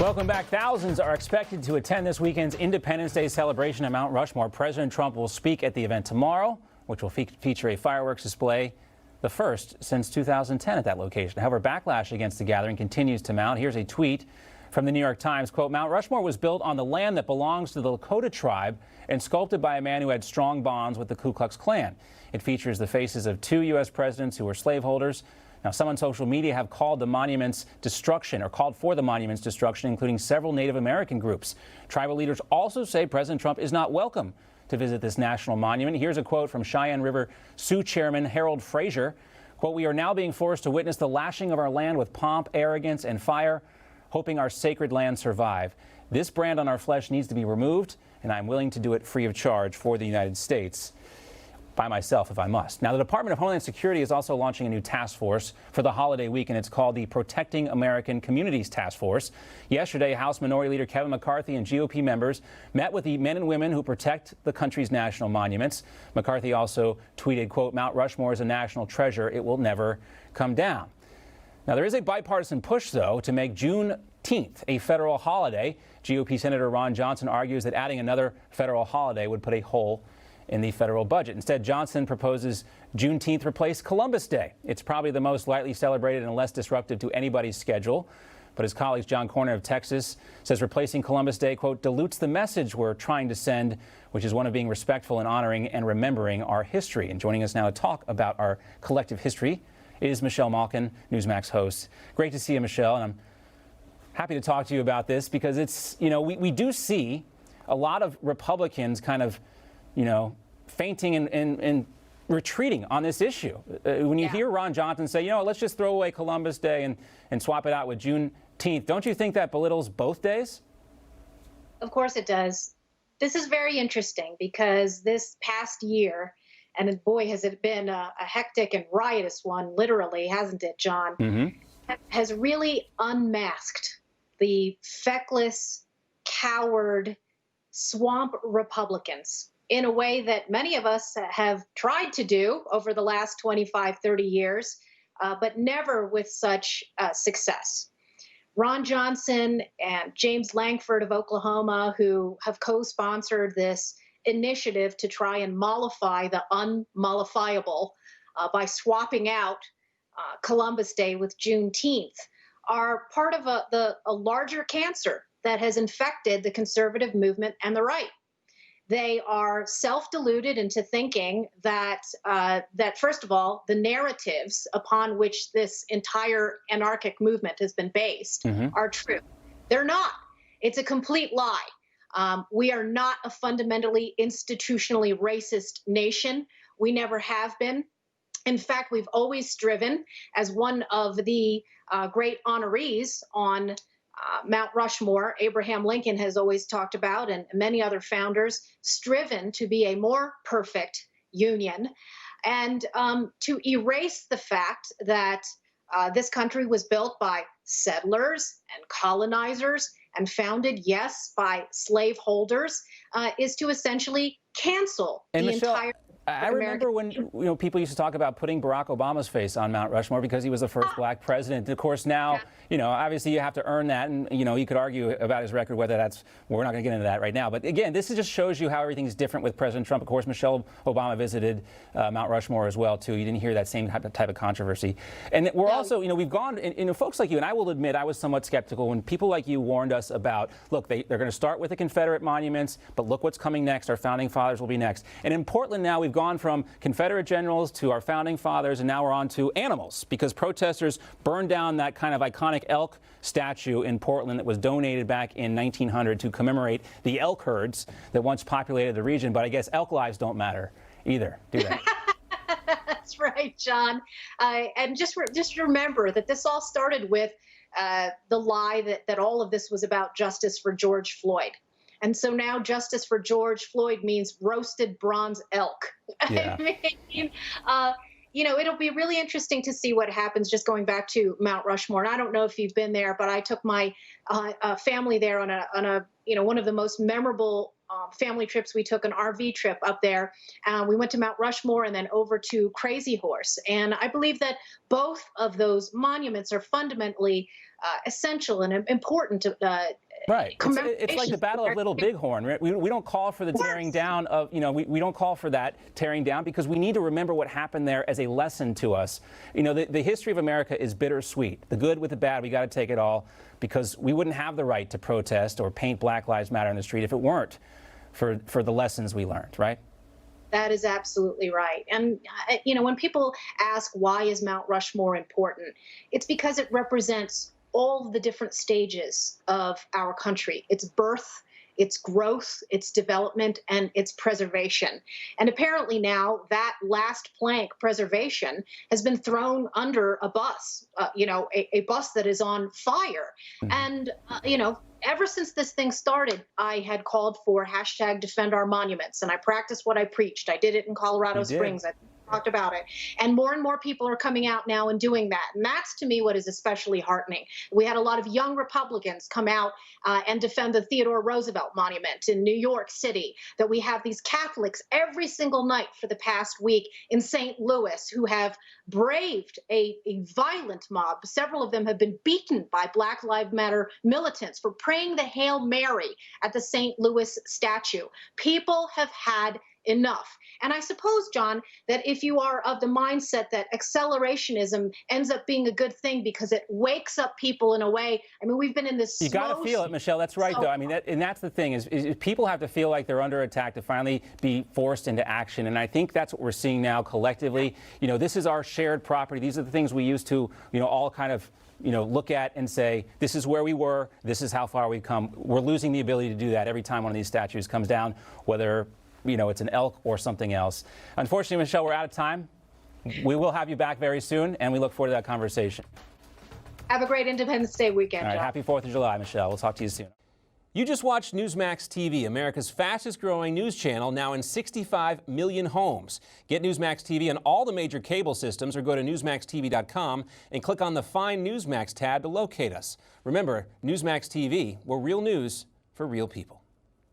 Welcome back. Thousands are expected to attend this weekend's Independence Day celebration at Mount Rushmore. President Trump will speak at the event tomorrow, which will feature a fireworks display, the first since 2010 at that location. However, backlash against the gathering continues to mount. Here's a tweet from the New York Times. Quote, Mount Rushmore was built on the land that belongs to the Lakota tribe and sculpted by a man who had strong bonds with the Ku Klux Klan. It features the faces of 2 U.S. presidents who were slaveholders. Now, some on social media have called the monument's destruction, or called for the monument's destruction, including several Native American groups. Tribal leaders also say President Trump is not welcome to visit this national monument. Here's a quote from Cheyenne River Sioux Chairman Harold Frazier. Quote, we are now being forced to witness the lashing of our land with pomp, arrogance, and fire, hoping our sacred land survive. This brand on our flesh needs to be removed, and I'm willing to do it free of charge for the United States. By myself if I must. Now, the Department of Homeland Security is also launching a new task force for the holiday week, and it's called the Protecting American Communities Task Force. Yesterday, House Minority Leader Kevin McCarthy and GOP members met with the men and women who protect the country's national monuments. McCarthy also tweeted, quote, Mount Rushmore is a national treasure. It will never come down. Now, there is a bipartisan push, though, to make Juneteenth a federal holiday. GOP Senator Ron Johnson argues that adding another federal holiday would put a hole in the federal budget. Instead, Johnson proposes Juneteenth replace Columbus Day. It's probably the most lightly celebrated and less disruptive to anybody's schedule. But his colleague John Cornyn of Texas says replacing Columbus Day, quote, dilutes the message we're trying to send, which is one of being respectful and honoring and remembering our history. And joining us now to talk about our collective history is Michelle Malkin, Newsmax host. Great to see you, Michelle, and I'm happy to talk to you about this because it's, we do see a lot of Republicans kind of, fainting and retreating on this issue. When you hear Ron Johnson say, let's just throw away Columbus Day and swap it out with Juneteenth, don't you think that belittles both days? Of course it does. This is very interesting because this past year, and boy, has it been a hectic and riotous one, literally, hasn't it, John? Mm-hmm. Has really unmasked the feckless, coward, swamp Republicans in a way that many of us have tried to do over the last 25, 30 years, but never with such success. Ron Johnson and James Lankford of Oklahoma, who have co-sponsored this initiative to try and mollify the unmollifiable by swapping out Columbus Day with Juneteenth, are part of a larger cancer that has infected the conservative movement and the right. They are self-deluded into thinking that, first of all, the narratives upon which this entire anarchic movement has been based are true. They're not. It's a complete lie. We are not a fundamentally institutionally racist nation. We never have been. In fact, we've always striven, as one of the great honorees on Mount Rushmore, Abraham Lincoln, has always talked about, and many other founders, striven to be a more perfect union and to erase the fact that this country was built by settlers and colonizers and founded, yes, by slaveholders, is to essentially cancel the entire. I remember when people used to talk about putting Barack Obama's face on Mount Rushmore because he was the first black president. Of course, now, obviously you have to earn that. And, you could argue about his record, whether that's, well, we're not going to get into that right now. But again, this just shows you how everything's different with President Trump. Of course, Michelle Obama visited Mount Rushmore as well, too. You didn't hear that same type of controversy. And we're also, we've gone, and folks like you, and I will admit I was somewhat skeptical when people like you warned us about, look, they're going to start with the Confederate monuments, but look what's coming next. Our founding fathers will be next. And in Portland now, we've gone from Confederate generals to our founding fathers, and now we're on to animals because protesters burned down that kind of iconic elk statue in Portland that was donated back in 1900 to commemorate the elk herds that once populated the region. But I guess elk lives don't matter either, do they? That's right, John. And just remember that this all started with the lie that all of this was about justice for George Floyd. And so now justice for George Floyd means roasted bronze elk. Yeah. I mean, it'll be really interesting to see what happens just going back to Mount Rushmore. And I don't know if you've been there, but I took my family there on a one of the most memorable family trips we took, an RV trip up there. We went to Mount Rushmore and then over to Crazy Horse. And I believe that both of those monuments are fundamentally essential and important to Right. It's like the Battle of Little Bighorn. Right? We don't call for the tearing down of, we don't call for that tearing down because we need to remember what happened there as a lesson to us. The history of America is bittersweet. The good with the bad, we got to take it all because we wouldn't have the right to protest or paint Black Lives Matter in the street if it weren't for the lessons we learned, right? That is absolutely right. And, when people ask why is Mount Rushmore important, it's because it represents all the different stages of our country, its birth, its growth, its development, and its preservation. And apparently now that last plank, preservation, has been thrown under a bus, a bus that is on fire. And, ever since this thing started, I had called for hashtag defend our monuments, and I practiced what I preached. I did it in Colorado Springs. I talked about it. And more people are coming out now and doing that. And that's, to me, what is especially heartening. We had a lot of young Republicans come out and defend the Theodore Roosevelt Monument in New York City, that we have these Catholics every single night for the past week in St. Louis who have braved a violent mob. Several of them have been beaten by Black Lives Matter militants for praying the Hail Mary at the St. Louis statue. People have had enough. And I suppose, John, that if you are of the mindset that accelerationism ends up being a good thing because it wakes up people in a way, we've been in this You got to feel it, Michelle. That's right, though. And that's the thing is people have to feel like they're under attack to finally be forced into action. And I think that's what we're seeing now collectively. This is our shared property. These are the things we used to, all kind of look at and say, this is where we were, this is how far we've come. We're losing the ability to do that every time one of these statues comes down, whether it's an elk or something else. Unfortunately, Michelle, we're out of time. We will have you back very soon, and we look forward to that conversation. Have a great Independence Day weekend, All right, John. happy 4th of July, Michelle. We'll talk to you soon. You just watched Newsmax TV, America's fastest growing news channel, now in 65 million homes. Get Newsmax TV on all the major cable systems or go to newsmaxtv.com and click on the Find Newsmax tab to locate us. Remember, Newsmax TV, we're real news for real people.